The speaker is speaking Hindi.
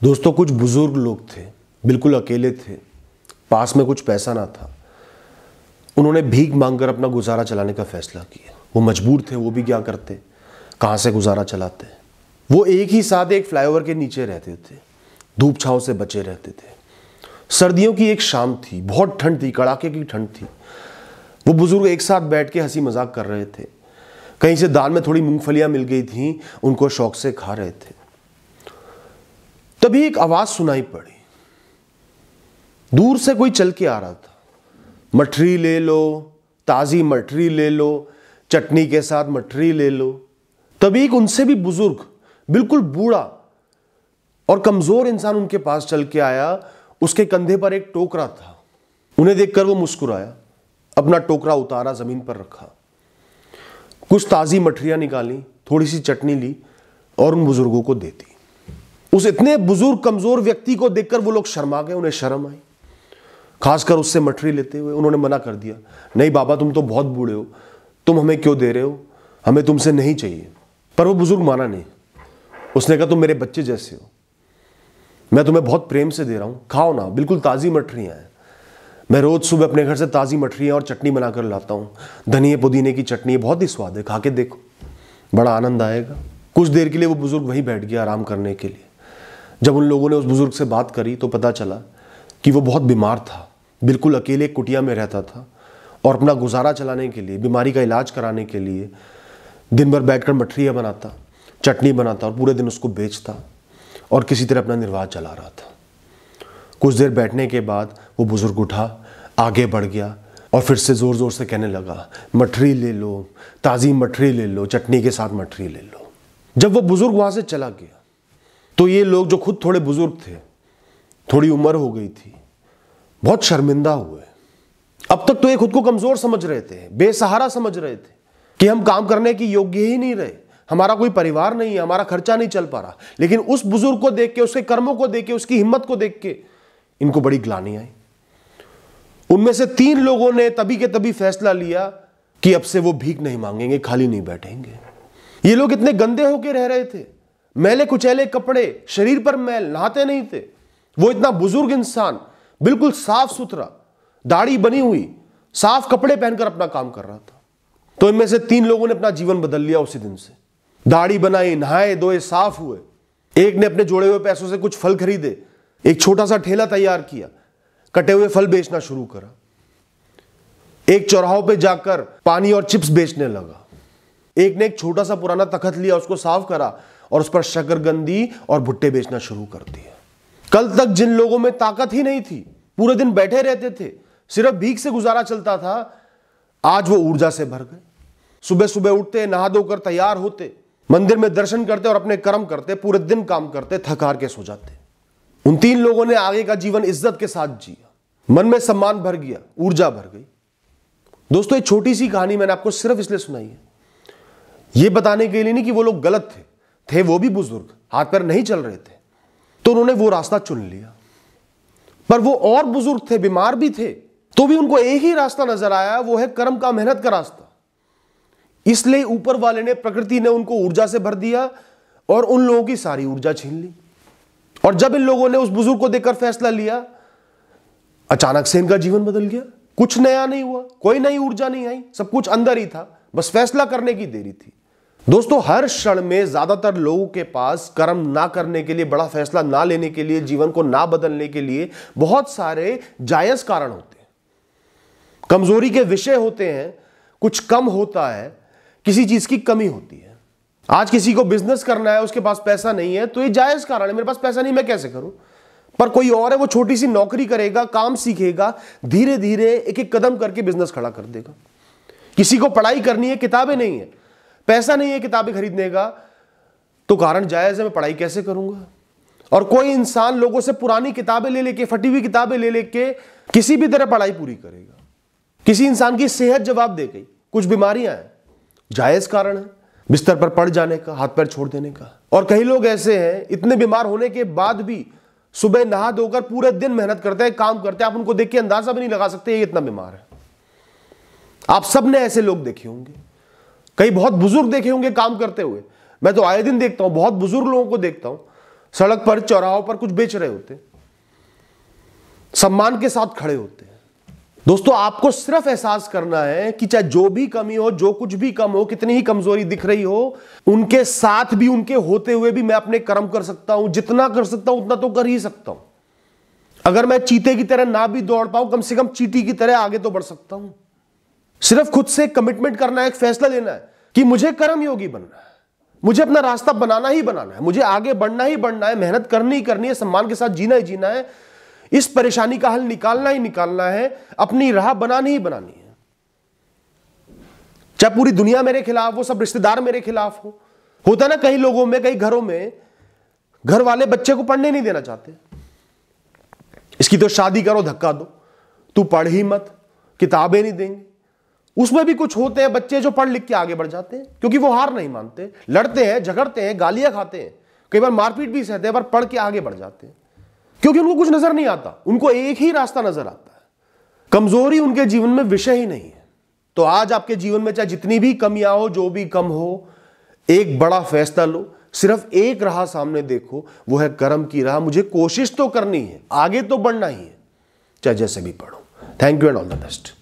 दोस्तों, कुछ बुजुर्ग लोग थे, बिल्कुल अकेले थे, पास में कुछ पैसा ना था। उन्होंने भीख मांगकर अपना गुजारा चलाने का फैसला किया। वो मजबूर थे, वो भी क्या करते, कहाँ से गुजारा चलाते। वो एक ही साथ एक फ्लाईओवर के नीचे रहते थे, धूप छांव से बचे रहते थे। सर्दियों की एक शाम थी, बहुत ठंड थी, कड़ाके की ठंड थी। वो बुजुर्ग एक साथ बैठ के हंसी मजाक कर रहे थे। कहीं से दाल में थोड़ी मूंगफलियां मिल गई थी, उनको शौक से खा रहे थे। तभी एक आवाज सुनाई पड़ी। दूर से कोई चल के आ रहा था। मठरी ले लो, ताजी मठरी ले लो, चटनी के साथ मठरी ले लो। तभी एक उनसे भी बुजुर्ग, बिल्कुल बूढ़ा और कमजोर इंसान उनके पास चल के आया। उसके कंधे पर एक टोकरा था। उन्हें देखकर वो मुस्कुराया, अपना टोकरा उतारा, जमीन पर रखा, कुछ ताजी मठरियां निकाली, थोड़ी सी चटनी ली और उन बुजुर्गों को दे दी। उस इतने बुजुर्ग कमजोर व्यक्ति को देखकर वो लोग शर्मा गए, उन्हें शर्म आई। खासकर उससे मठरी लेते हुए उन्होंने मना कर दिया, नहीं बाबा, तुम तो बहुत बूढ़े हो, तुम हमें क्यों दे रहे हो, हमें तुमसे नहीं चाहिए। पर वो बुजुर्ग माना नहीं। उसने कहा, तुम मेरे बच्चे जैसे हो, मैं तुम्हें बहुत प्रेम से दे रहा हूं, खाओ ना, बिल्कुल ताजी मठरियां हैं। मैं रोज सुबह अपने घर से ताजी मठरियां और चटनी बनाकर लाता हूं, धनिए पुदीने की चटनी, बहुत ही स्वाद है, खा के देखो, बड़ा आनंद आएगा। कुछ देर के लिए वो बुजुर्ग वहीं बैठ गया आराम करने के लिए। जब उन लोगों ने उस बुजुर्ग से बात करी तो पता चला कि वो बहुत बीमार था, बिल्कुल अकेले कुटिया में रहता था और अपना गुजारा चलाने के लिए, बीमारी का इलाज कराने के लिए दिन भर बैठकर मठरियाँ बनाता, चटनी बनाता और पूरे दिन उसको बेचता और किसी तरह अपना निर्वाह चला रहा था। कुछ देर बैठने के बाद वो बुजुर्ग उठा, आगे बढ़ गया और फिर से जोर जोर से कहने लगा, मठरी ले लो, ताज़ी मठरी ले लो, चटनी के साथ मठरी ले लो। जब वो बुजुर्ग वहाँ से चला गया तो ये लोग, जो खुद थोड़े बुजुर्ग थे, थोड़ी उम्र हो गई थी, बहुत शर्मिंदा हुए। अब तक तो ये खुद को कमजोर समझ रहे थे, बेसहारा समझ रहे थे कि हम काम करने की योग्य ही नहीं रहे, हमारा कोई परिवार नहीं है, हमारा खर्चा नहीं चल पा रहा। लेकिन उस बुजुर्ग को देख के, उसके कर्मों को देख के, उसकी हिम्मत को देख के इनको बड़ी ग्लानि आई। उनमें से 3 लोगों ने तभी के तभी फैसला लिया कि अब से वो भीख नहीं मांगेंगे, खाली नहीं बैठेंगे। ये लोग इतने गंदे होके रह रहे थे, मैले कुचैले कपड़े, शरीर पर मैल, नहाते नहीं थे। वो इतना बुजुर्ग इंसान, बिल्कुल साफ सुथरा, दाढ़ी बनी हुई, साफ कपड़े पहनकर अपना काम कर रहा था। तो इनमें से 3 लोगों ने अपना जीवन बदल लिया उसी दिन से। दाढ़ी बनाई, नहाए धोए, साफ हुए। एक ने अपने जोड़े हुए पैसों से कुछ फल खरीदे, एक छोटा सा ठेला तैयार किया, कटे हुए फल बेचना शुरू करा। एक चौराहों पे जाकर पानी और चिप्स बेचने लगा। एक ने एक छोटा सा पुराना तख्त लिया, उसको साफ करा और उस पर शकरकंदी और भुट्टे बेचना शुरू कर दिया। कल तक जिन लोगों में ताकत ही नहीं थी, पूरे दिन बैठे रहते थे, सिर्फ भीख से गुजारा चलता था, आज वो ऊर्जा से भर गए। सुबह सुबह उठते, नहा धोकर तैयार होते, मंदिर में दर्शन करते और अपने कर्म करते, पूरे दिन काम करते, थक हार के सो जाते। उन 3 लोगों ने आगे का जीवन इज्जत के साथ जिया, मन में सम्मान भर गया, ऊर्जा भर गई। दोस्तों, एक छोटी सी कहानी मैंने आपको सिर्फ इसलिए सुनाई है, यह बताने के लिए नहीं कि वो लोग गलत थे वो भी बुजुर्ग, हाथ पैर नहीं चल रहे थे, तो उन्होंने वो रास्ता चुन लिया। पर वो और बुजुर्ग थे, बीमार भी थे, तो भी उनको एक ही रास्ता नजर आया, वो है कर्म का, मेहनत का रास्ता। इसलिए ऊपर वाले ने, प्रकृति ने उनको ऊर्जा से भर दिया और उन लोगों की सारी ऊर्जा छीन ली। और जब इन लोगों ने उस बुजुर्ग को देखकर फैसला लिया, अचानक से इनका जीवन बदल गया। कुछ नया नहीं हुआ, कोई नई ऊर्जा नहीं आई, सब कुछ अंदर ही था, बस फैसला करने की देरी थी। दोस्तों, हर क्षण में ज्यादातर लोगों के पास कर्म ना करने के लिए, बड़ा फैसला ना लेने के लिए, जीवन को ना बदलने के लिए बहुत सारे जायज कारण होते हैं। कमजोरी के विषय होते हैं, कुछ कम होता है, किसी चीज की कमी होती है। आज किसी को बिजनेस करना है, उसके पास पैसा नहीं है, तो ये जायज कारण है, मेरे पास पैसा नहीं, मैं कैसे करूं। पर कोई और है, वो छोटी सी नौकरी करेगा, काम सीखेगा, धीरे धीरे एक एक कदम करके बिजनेस खड़ा कर देगा। किसी को पढ़ाई करनी है, किताबें नहीं है, पैसा नहीं है किताबें खरीदने का, तो कारण जायज है, मैं पढ़ाई कैसे करूंगा। और कोई इंसान लोगों से पुरानी किताबें ले लेके, फटी हुई किताबें ले लेके किसी भी तरह पढ़ाई पूरी करेगा। किसी इंसान की सेहत जवाब दे गई, कुछ बीमारियां हैं, जायज कारण है बिस्तर पर पड़ जाने का, हाथ पैर छोड़ देने का। और कई लोग ऐसे हैं, इतने बीमार होने के बाद भी सुबह नहा धोकर पूरे दिन मेहनत करते हैं, काम करते हैं, आप उनको देख के अंदाजा भी नहीं लगा सकते ये इतना बीमार है। आप सबने ऐसे लोग देखे होंगे, कई बहुत बुजुर्ग देखे होंगे काम करते हुए। मैं तो आए दिन देखता हूं, बहुत बुजुर्ग लोगों को देखता हूं, सड़क पर, चौराहों पर कुछ बेच रहे होते, सम्मान के साथ खड़े होते हैं। दोस्तों, आपको सिर्फ एहसास करना है कि चाहे जो भी कमी हो, जो कुछ भी कम हो, कितनी ही कमजोरी दिख रही हो, उनके साथ भी, उनके होते हुए भी मैं अपने कर्म कर सकता हूं। जितना कर सकता हूं उतना तो कर ही सकता हूं। अगर मैं चीते की तरह ना भी दौड़ पाऊं, कम से कम चींटी की तरह आगे तो बढ़ सकता हूं। सिर्फ खुद से कमिटमेंट करना है, एक फैसला लेना है कि मुझे कर्म योगी बनना है, मुझे अपना रास्ता बनाना ही बनाना है, मुझे आगे बढ़ना ही बढ़ना है, मेहनत करनी ही करनी है, सम्मान के साथ जीना ही जीना है, इस परेशानी का हल निकालना ही निकालना है, अपनी राह बनानी ही बनानी है। चाहे पूरी दुनिया मेरे खिलाफ हो, सब रिश्तेदार मेरे खिलाफ हो। होता ना कई लोगों में, कई घरों में घर वाले बच्चे को पढ़ने नहीं देना चाहते, इसकी तो शादी करो, धक्का दो, तू पढ़ ही मत, किताबें नहीं देंगे। उसमें भी कुछ होते हैं बच्चे जो पढ़ लिख के आगे बढ़ जाते हैं, क्योंकि वो हार नहीं मानते, लड़ते हैं, झगड़ते हैं, गालियां खाते हैं, कई बार मारपीट भी सहते हैं, पर पढ़ के आगे बढ़ जाते हैं, क्योंकि उनको कुछ नजर नहीं आता, उनको एक ही रास्ता नजर आता है। कमजोरी उनके जीवन में विषय ही नहीं है। तो आज आपके जीवन में चाहे जितनी भी कमियां हो, जो भी कम हो, एक बड़ा फैसला लो, सिर्फ एक राह सामने देखो, वो है कर्म की राह। मुझे कोशिश तो करनी है, आगे तो बढ़ना ही है, चाहे जैसे भी पढ़ो। Thank you and all the best.